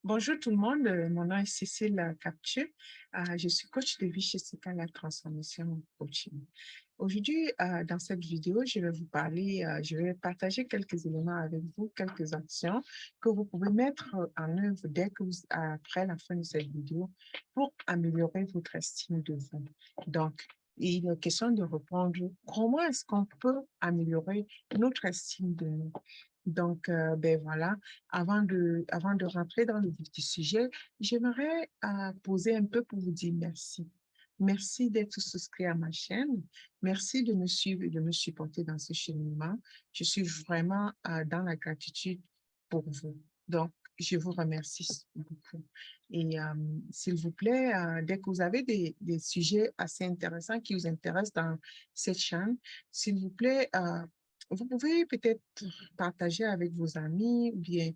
Bonjour tout le monde, mon nom est Cécile Captieux. Je suis coach de vie chez la Transformation Coaching. Aujourd'hui, dans cette vidéo, je vais partager quelques éléments avec vous, quelques actions que vous pouvez mettre en œuvre après la fin de cette vidéo pour améliorer votre estime de vous. Donc, il est question de répondre comment est-ce qu'on peut améliorer notre estime de nous. Donc, ben voilà, avant de rentrer dans le vif du sujet, j'aimerais poser un peu pour vous dire merci. Merci d'être souscrit à ma chaîne. Merci de me suivre et de me supporter dans ce cheminement. Je suis vraiment dans la gratitude pour vous. Donc, je vous remercie beaucoup. Et s'il vous plaît, dès que vous avez des sujets assez intéressants qui vous intéressent dans cette chaîne, s'il vous plaît, vous pouvez peut-être partager avec vos amis ou bien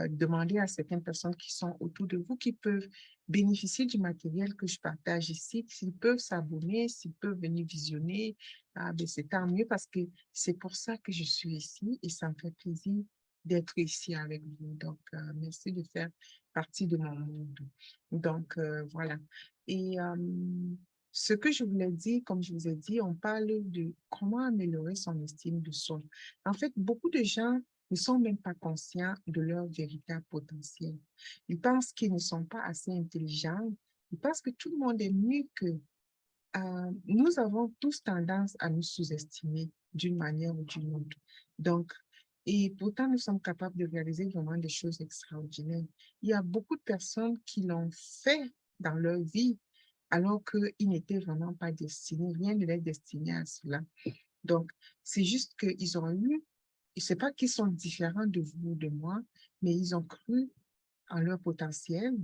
demander à certaines personnes qui sont autour de vous qui peuvent bénéficier du matériel que je partage ici, s'ils peuvent s'abonner, s'ils peuvent venir visionner, ben c'est tant mieux parce que c'est pour ça que je suis ici et ça me fait plaisir d'être ici avec vous. Donc, merci de faire partie de mon monde. Donc, voilà. Et ce que je voulais dire, comme je vous ai dit, on parle de comment améliorer son estime de soi. En fait, beaucoup de gens ne sont même pas conscients de leur véritable potentiel. Ils pensent qu'ils ne sont pas assez intelligents. Ils pensent que tout le monde est mieux qu'eux. Nous avons tous tendance à nous sous-estimer d'une manière ou d'une autre. Donc, et pourtant, nous sommes capables de réaliser vraiment des choses extraordinaires. Il y a beaucoup de personnes qui l'ont fait dans leur vie alors qu'ils n'étaient vraiment pas destinés, rien ne les destinait à cela. Donc, c'est juste qu'ils ont eu, et c'est pas qu'ils sont différents de vous, de moi, mais ils ont cru en leur potentiel,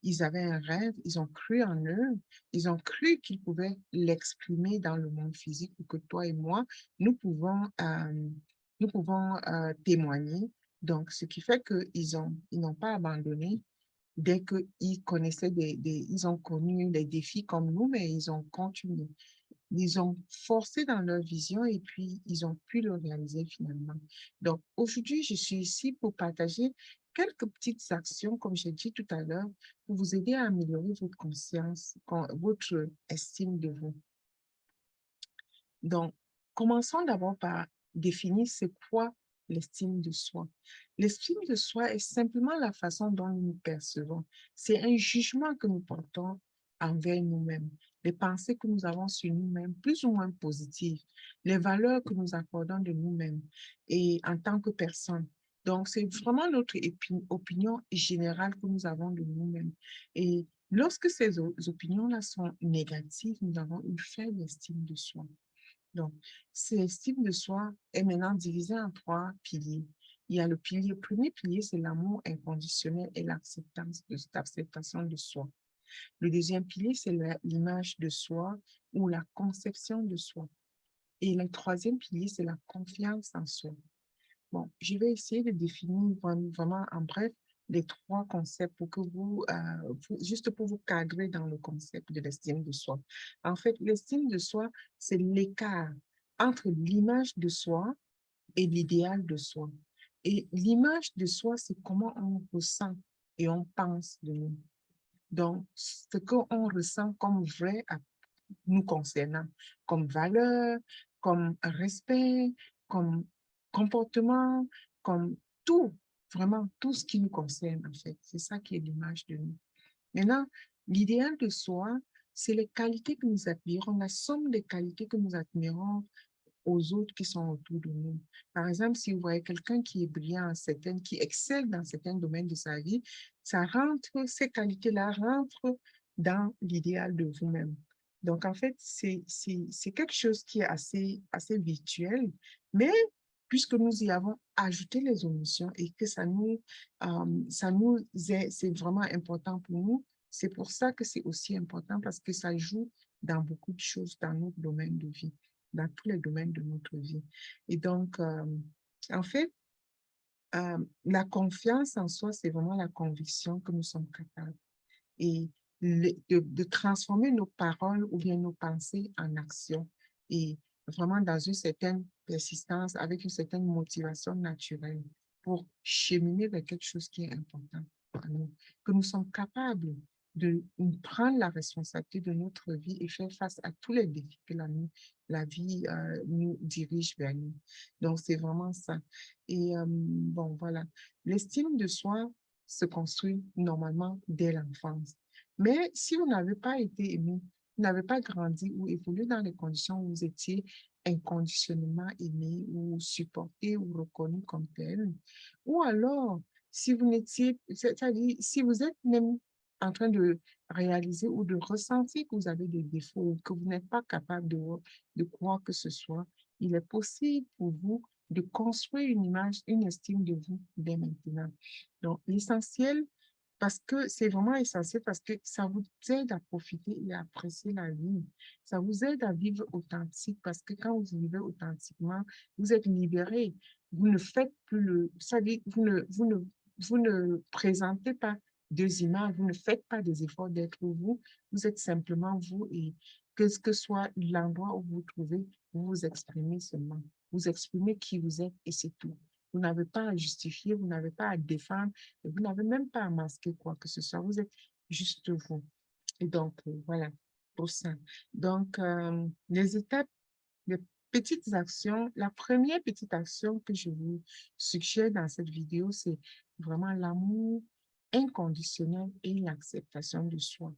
ils avaient un rêve, ils ont cru en eux, ils ont cru qu'ils pouvaient l'exprimer dans le monde physique ou que toi et moi, nous pouvons témoigner. Donc, ce qui fait ils n'ont pas abandonné dès qu'ils connaissaient ils ont connu les défis comme nous, mais ils ont continué. Ils ont forcé dans leur vision et puis ils ont pu le réaliser finalement. Donc, aujourd'hui, je suis ici pour partager quelques petites actions, comme j'ai dit tout à l'heure, pour vous aider à améliorer votre conscience, votre estime de vous. Donc, commençons d'abord par définir c'est quoi l'estime de soi. L'estime de soi est simplement la façon dont nous nous percevons. C'est un jugement que nous portons envers nous-mêmes, les pensées que nous avons sur nous-mêmes, plus ou moins positives, les valeurs que nous accordons de nous-mêmes et en tant que personne. Donc, c'est vraiment notre opinion générale que nous avons de nous-mêmes. Et lorsque ces opinions-là sont négatives, nous avons une faible estime de soi. Donc, cette estime de soi est maintenant divisée en trois piliers. Il y a le premier pilier, c'est l'amour inconditionnel et l'acceptation de soi. Le deuxième pilier, c'est l'image de soi ou la conception de soi. Et le troisième pilier, c'est la confiance en soi. Bon, je vais essayer de définir vraiment en bref les trois concepts pour que juste pour vous cadrer dans le concept de l'estime de soi. En fait, l'estime de soi, c'est l'écart entre l'image de soi et l'idéal de soi. Et l'image de soi, c'est comment on ressent et on pense de nous. Donc, ce qu'on ressent comme vrai nous concernant, comme valeur, comme respect, comme comportement, comme tout, vraiment tout ce qui nous concerne en fait. C'est ça qui est l'image de nous. Maintenant, l'idéal de soi, c'est les qualités que nous admirons, la somme des qualités que nous admirons aux autres qui sont autour de nous. Par exemple, si vous voyez quelqu'un qui est brillant qui excelle dans certains domaines de sa vie, ces qualités-là rentrent dans l'idéal de vous-même. Donc, en fait, c'est quelque chose qui est assez virtuel, mais puisque nous y avons ajouté les émotions et que c'est vraiment important pour nous, c'est pour ça que c'est aussi important parce que ça joue dans beaucoup de choses dans notre domaine de vie, dans tous les domaines de notre vie. Et donc, en fait, la confiance en soi, c'est vraiment la conviction que nous sommes capables et de transformer nos paroles ou bien nos pensées en action et vraiment dans une certaine persistance, avec une certaine motivation naturelle pour cheminer vers quelque chose qui est important. à nous, que nous sommes capables de prendre la responsabilité de notre vie et faire face à tous les défis que la vie nous dirige vers nous. Donc, c'est vraiment ça. Et bon, voilà. L'estime de soi se construit normalement dès l'enfance. Mais si vous n'avez pas été aimé, vous n'avez pas grandi ou évolué dans les conditions où vous étiez inconditionnellement aimé ou supporté ou reconnu comme tel, ou alors, si vous n'étiez, c'est-à-dire, si vous êtes même en train de réaliser ou de ressentir que vous avez des défauts ou que vous n'êtes pas capable de quoi que ce soit, il est possible pour vous de construire une image, une estime de vous dès maintenant. Donc, l'essentiel, parce que c'est vraiment essentiel, parce que ça vous aide à profiter et à apprécier la vie. Ça vous aide à vivre authentique, parce que quand vous vivez authentiquement, vous êtes libéré. Vous ne faites plus ça dit, vous ne présentez pas deux images, vous ne faites pas des efforts d'être vous, vous êtes simplement vous et que ce que soit l'endroit où vous vous trouvez, vous vous exprimez seulement. Vous exprimez qui vous êtes et c'est tout. Vous n'avez pas à justifier, vous n'avez pas à défendre, et vous n'avez même pas à masquer quoi que ce soit. Vous êtes juste vous. Et donc, voilà, pour ça. Donc, les étapes, les petites actions, la première petite action que je vous suggère dans cette vidéo, c'est vraiment l'amour inconditionnel et l'acceptation de soi.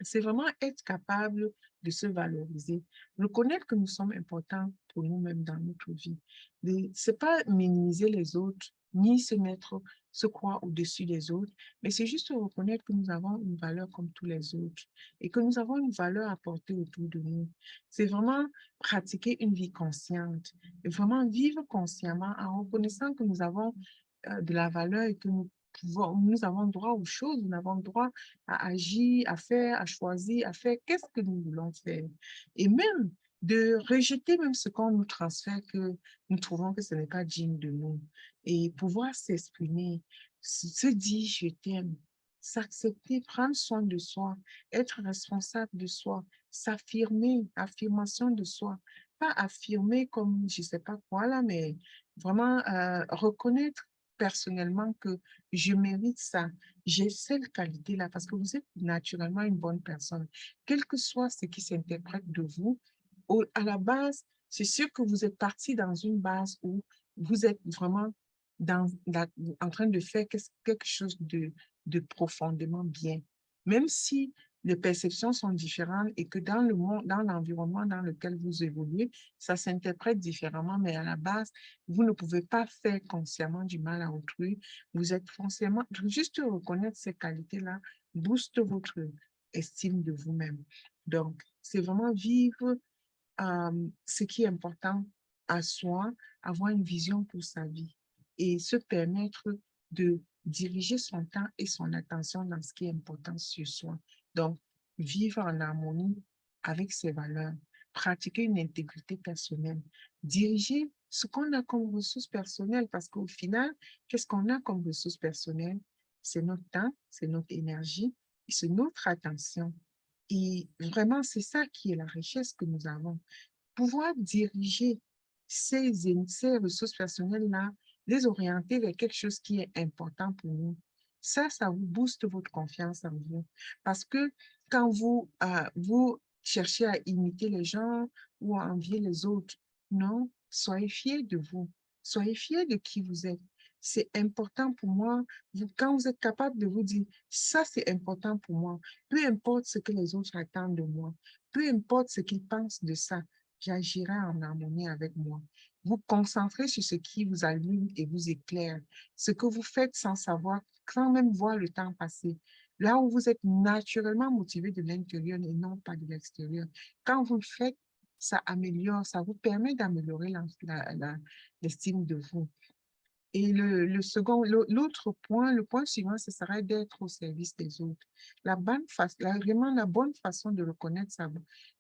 C'est vraiment être capable de se valoriser, reconnaître que nous sommes importants pour nous-mêmes dans notre vie. Ce n'est pas minimiser les autres, ni se croire au-dessus des autres, mais c'est juste reconnaître que nous avons une valeur comme tous les autres et que nous avons une valeur à porter autour de nous. C'est vraiment pratiquer une vie consciente et vraiment vivre consciemment en reconnaissant que nous avons de la valeur et que nous avons droit aux choses, nous avons droit à agir, à faire, à choisir, à faire qu'est-ce que nous voulons faire. Et même de rejeter même ce qu'on nous transfère, que nous trouvons que ce n'est pas digne de nous. Et pouvoir s'exprimer, se dire je t'aime, s'accepter, prendre soin de soi, être responsable de soi, s'affirmer, affirmation de soi. Pas affirmer comme je ne sais pas quoi là, mais vraiment reconnaître personnellement que je mérite ça. J'ai cette qualité-là parce que vous êtes naturellement une bonne personne. Quel que soit ce qui s'interprète de vous, à la base, c'est sûr que vous êtes parti dans une base où vous êtes vraiment en train de faire quelque chose de profondément bien. Même si les perceptions sont différentes et que dans le monde, dans l'environnement dans lequel vous évoluez, ça s'interprète différemment, mais à la base, vous ne pouvez pas faire consciemment du mal à autrui. Vous êtes foncièrement, juste reconnaître ces qualités-là, booste votre estime de vous-même. Donc, c'est vraiment vivre ce qui est important à soi, avoir une vision pour sa vie et se permettre de diriger son temps et son attention dans ce qui est important sur soi. Donc, vivre en harmonie avec ses valeurs, pratiquer une intégrité personnelle, diriger ce qu'on a comme ressources personnelles, parce qu'au final, qu'est-ce qu'on a comme ressources personnelles? C'est notre temps, c'est notre énergie, c'est notre attention. Et vraiment, c'est ça qui est la richesse que nous avons. Pouvoir diriger ces ressources personnelles-là, les orienter vers quelque chose qui est important pour nous. Ça vous booste votre confiance en vous. Parce que quand vous cherchez à imiter les gens ou à envier les autres, non, soyez fiers de vous. Soyez fiers de qui vous êtes. C'est important pour moi. Quand vous êtes capable de vous dire, ça c'est important pour moi, peu importe ce que les autres attendent de moi, peu importe ce qu'ils pensent de ça, j'agirai en harmonie avec moi. Vous concentrez sur ce qui vous allume et vous éclaire, ce que vous faites sans savoir, sans même voir le temps passer. Là où vous êtes naturellement motivé de l'intérieur et non pas de l'extérieur. Quand vous le faites, ça améliore, ça vous permet d'améliorer l'estime de vous. Et l'autre point, le point suivant, ce serait d'être au service des autres. Vraiment la bonne façon de reconnaître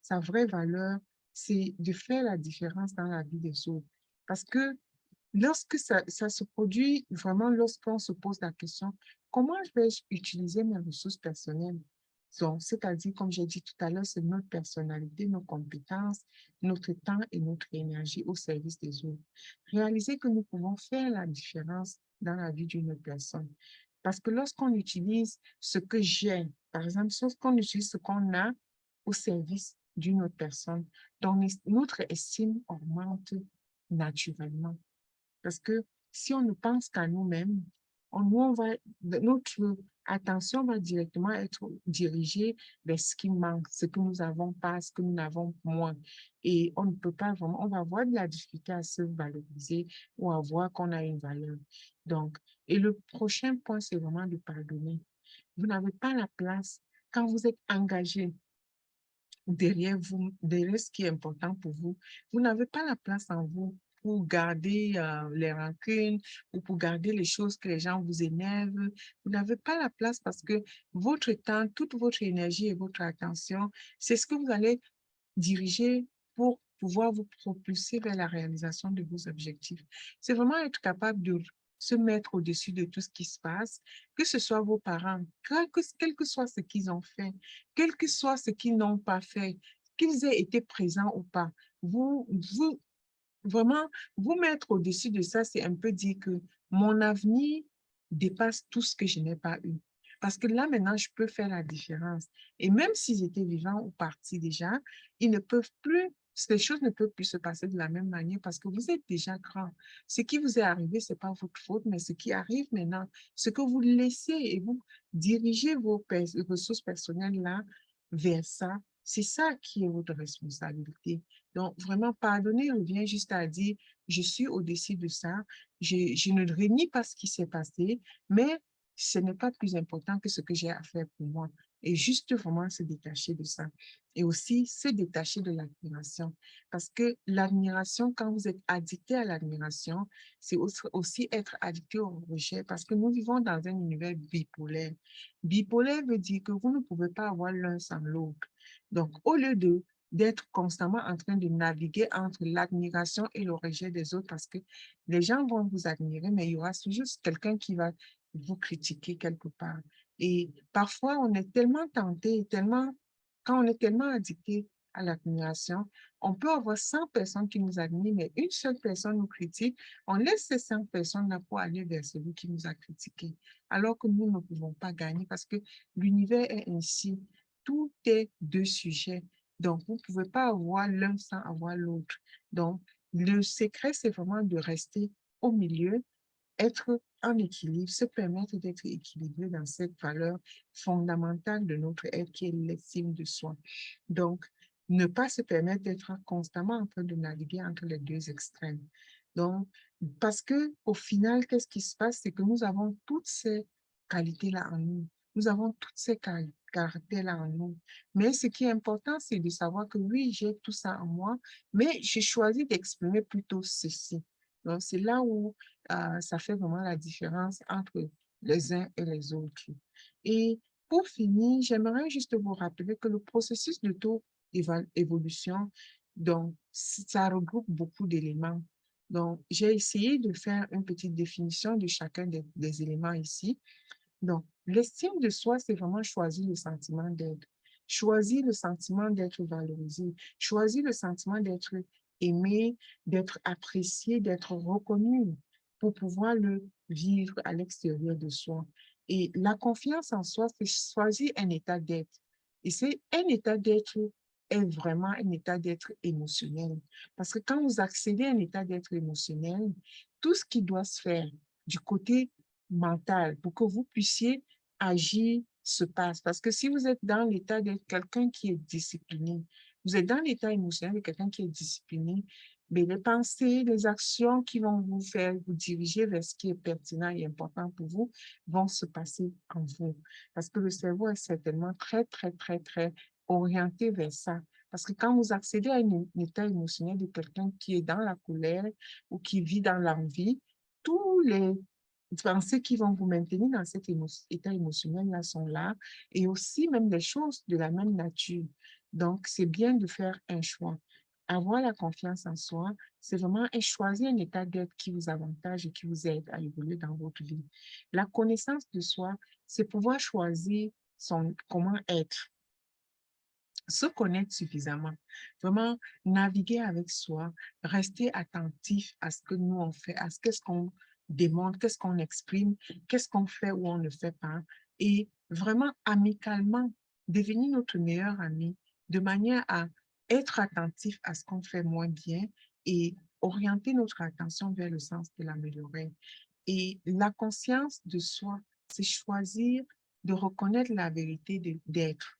sa vraie valeur, c'est de faire la différence dans la vie des autres. Parce que lorsque ça se produit, vraiment lorsqu'on se pose la question, comment vais-je utiliser mes ressources personnelles? Donc, c'est-à-dire, comme j'ai dit tout à l'heure, c'est notre personnalité, nos compétences, notre temps et notre énergie au service des autres. Réaliser que nous pouvons faire la différence dans la vie d'une personne. Parce que lorsqu'on utilise ce que j'ai, par exemple, lorsqu'on utilise ce qu'on a au service d'une autre personne, donc notre estime augmente naturellement. Parce que si on ne pense qu'à nous-mêmes, notre attention va directement être dirigée vers ce qui manque, ce que nous n'avons pas, ce que nous n'avons moins. Et on ne peut pas vraiment, on va avoir de la difficulté à se valoriser ou à voir qu'on a une valeur. Donc, et le prochain point, c'est vraiment de pardonner. Vous n'avez pas la place quand vous êtes engagé derrière vous, derrière ce qui est important pour vous. Vous n'avez pas la place en vous pour garder les rancunes ou pour garder les choses que les gens vous énervent. Vous n'avez pas la place parce que votre temps, toute votre énergie et votre attention, c'est ce que vous allez diriger pour pouvoir vous propulser vers la réalisation de vos objectifs. C'est vraiment être capable de se mettre au-dessus de tout ce qui se passe, que ce soit vos parents, quel que soit ce qu'ils ont fait, quel que soit ce qu'ils n'ont pas fait, qu'ils aient été présents ou pas. Vous vraiment, vous mettre au-dessus de ça, c'est un peu dire que mon avenir dépasse tout ce que je n'ai pas eu. Parce que là, maintenant, je peux faire la différence. Et même s'ils étaient vivants ou partis déjà, ils ne peuvent plus, ces choses ne peuvent plus se passer de la même manière parce que vous êtes déjà grand. Ce qui vous est arrivé, ce n'est pas votre faute, mais ce qui arrive maintenant, ce que vous laissez et vous dirigez vos ressources personnelles là vers ça, c'est ça qui est votre responsabilité. Donc, vraiment, pardonner revient juste à dire, je suis au-dessus de ça, je ne renie pas ce qui s'est passé, mais ce n'est pas plus important que ce que j'ai à faire pour moi. Et juste vraiment se détacher de ça. Et aussi se détacher de l'admiration. Parce que l'admiration, quand vous êtes addicté à l'admiration, c'est aussi être addicté au rejet. Parce que nous vivons dans un univers bipolaire. Bipolaire veut dire que vous ne pouvez pas avoir l'un sans l'autre. Donc, au lieu d'être constamment en train de naviguer entre l'admiration et le rejet des autres parce que les gens vont vous admirer, mais il y aura juste quelqu'un qui va vous critiquer quelque part. Et parfois, on est tellement tenté, quand on est tellement addicté à l'admiration, on peut avoir 100 personnes qui nous admirent, mais une seule personne nous critique. On laisse ces 100 personnes-là pour aller vers celui qui nous a critiqués, alors que nous ne pouvons pas gagner parce que l'univers est ainsi. Tout est deux sujets. Donc, vous ne pouvez pas avoir l'un sans avoir l'autre. Donc, le secret, c'est vraiment de rester au milieu, être en équilibre, se permettre d'être équilibré dans cette valeur fondamentale de notre être qui est l'estime de soi. Donc, ne pas se permettre d'être constamment en train de naviguer entre les deux extrêmes. Donc, parce que au final, qu'est-ce qui se passe? C'est que nous avons toutes ces qualités-là en nous. Nous avons toutes ces caractères-là en nous. Mais ce qui est important, c'est de savoir que oui, j'ai tout ça en moi, mais j'ai choisi d'exprimer plutôt ceci. Donc, c'est là où ça fait vraiment la différence entre les uns et les autres. Et pour finir, j'aimerais juste vous rappeler que le processus d'auto-évolution, donc, ça regroupe beaucoup d'éléments. Donc, j'ai essayé de faire une petite définition de chacun des éléments ici. Donc, l'estime de soi, c'est vraiment choisir le sentiment d'être. Choisir le sentiment d'être valorisé. Choisir le sentiment d'être aimé, d'être apprécié, d'être reconnu pour pouvoir le vivre à l'extérieur de soi. Et la confiance en soi, c'est choisir un état d'être. Et c'est un état d'être est vraiment un état d'être émotionnel. Parce que quand vous accédez à un état d'être émotionnel, tout ce qui doit se faire du côté mental pour que vous puissiez agir se passe. Parce que si vous êtes dans l'état d'être quelqu'un qui est discipliné, vous êtes dans l'état émotionnel de quelqu'un qui est discipliné, mais les pensées, les actions qui vont vous faire vous diriger vers ce qui est pertinent et important pour vous vont se passer en vous. Parce que le cerveau est certainement très, très, très, très orienté vers ça. Parce que quand vous accédez à un état émotionnel de quelqu'un qui est dans la colère ou qui vit dans l'envie, tous les pensées qui vont vous maintenir dans cet état émotionnel-là sont là, et aussi même des choses de la même nature. Donc, c'est bien de faire un choix. Avoir la confiance en soi, c'est vraiment choisir un état d'être qui vous avantage et qui vous aide à évoluer dans votre vie. La connaissance de soi, c'est pouvoir choisir comment être, se connaître suffisamment, vraiment naviguer avec soi, rester attentif à ce que nous on fait, à ce qu'on démontre, qu'est-ce qu'on exprime, qu'est-ce qu'on fait ou on ne fait pas. Et vraiment amicalement, devenir notre meilleur ami de manière à être attentif à ce qu'on fait moins bien et orienter notre attention vers le sens de l'améliorer. Et la conscience de soi, c'est choisir de reconnaître la vérité d'être,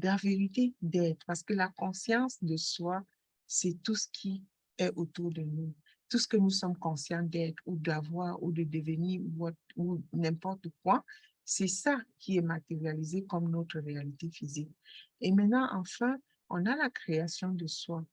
la vérité d'être, parce que la conscience de soi, c'est tout ce qui est autour de nous, tout ce que nous sommes conscients d'être ou d'avoir ou de devenir ou n'importe quoi, c'est ça qui est matérialisé comme notre réalité physique. Et maintenant, enfin, on a la création de soi,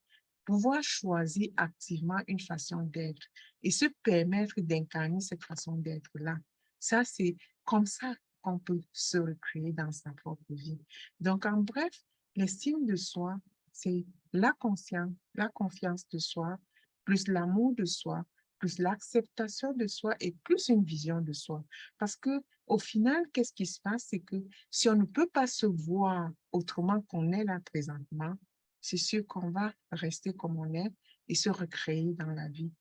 pouvoir choisir activement une façon d'être et se permettre d'incarner cette façon d'être-là. Ça, c'est comme ça qu'on peut se recréer dans sa propre vie. Donc, en bref, l'estime de soi, c'est la conscience, la confiance de soi, plus l'amour de soi, plus l'acceptation de soi et plus une vision de soi. Parce que au final, qu'est-ce qui se passe? C'est que si on ne peut pas se voir autrement qu'on est là présentement, c'est sûr qu'on va rester comme on est et se recréer dans la vie.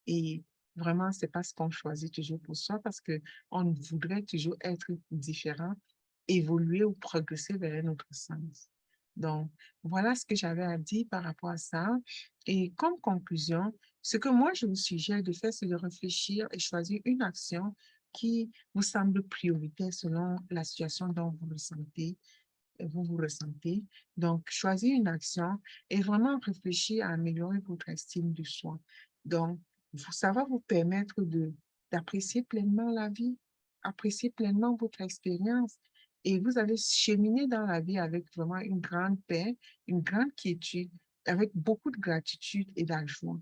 Et vraiment, c'est pas ce qu'on choisit toujours pour soi parce que on voudrait toujours être différent, évoluer ou progresser vers notre sens. Donc, voilà ce que j'avais à dire par rapport à ça. Et comme conclusion, ce que moi, je vous suggère de faire, c'est de réfléchir et choisir une action qui vous semble prioritaire selon la situation dont vous vous ressentez. Donc, choisir une action et vraiment réfléchir à améliorer votre estime de soi. Donc, ça va vous permettre d'apprécier pleinement la vie, apprécier pleinement votre expérience et vous allez cheminer dans la vie avec vraiment une grande paix, une grande quiétude, avec beaucoup de gratitude et d'joie.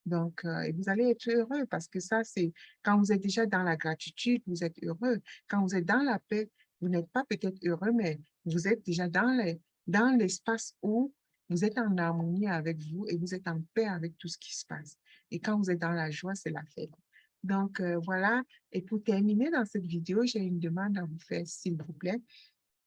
Donc, et vous allez être heureux parce que ça, c'est quand vous êtes déjà dans la gratitude, vous êtes heureux. Quand vous êtes dans la paix, vous n'êtes pas peut-être heureux, mais vous êtes déjà dans l'espace où vous êtes en harmonie avec vous et vous êtes en paix avec tout ce qui se passe. Et quand vous êtes dans la joie, c'est la fête. Donc, voilà. Et pour terminer dans cette vidéo, j'ai une demande à vous faire, s'il vous plaît.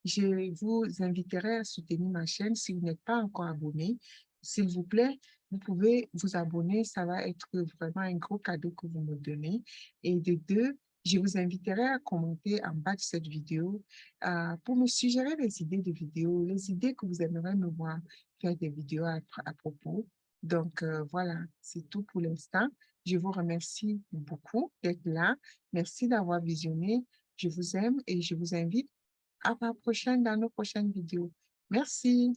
Je vous inviterai à soutenir ma chaîne si vous n'êtes pas encore abonné. S'il vous plaît, vous pouvez vous abonner. Ça va être vraiment un gros cadeau que vous me donnez. Et de deux, je vous inviterai à commenter en bas de cette vidéo pour me suggérer des idées de vidéos, les idées que vous aimeriez me voir faire des vidéos à propos. Donc, voilà, c'est tout pour l'instant. Je vous remercie beaucoup d'être là. Merci d'avoir visionné. Je vous aime et je vous invite à la prochaine dans nos prochaines vidéos. Merci.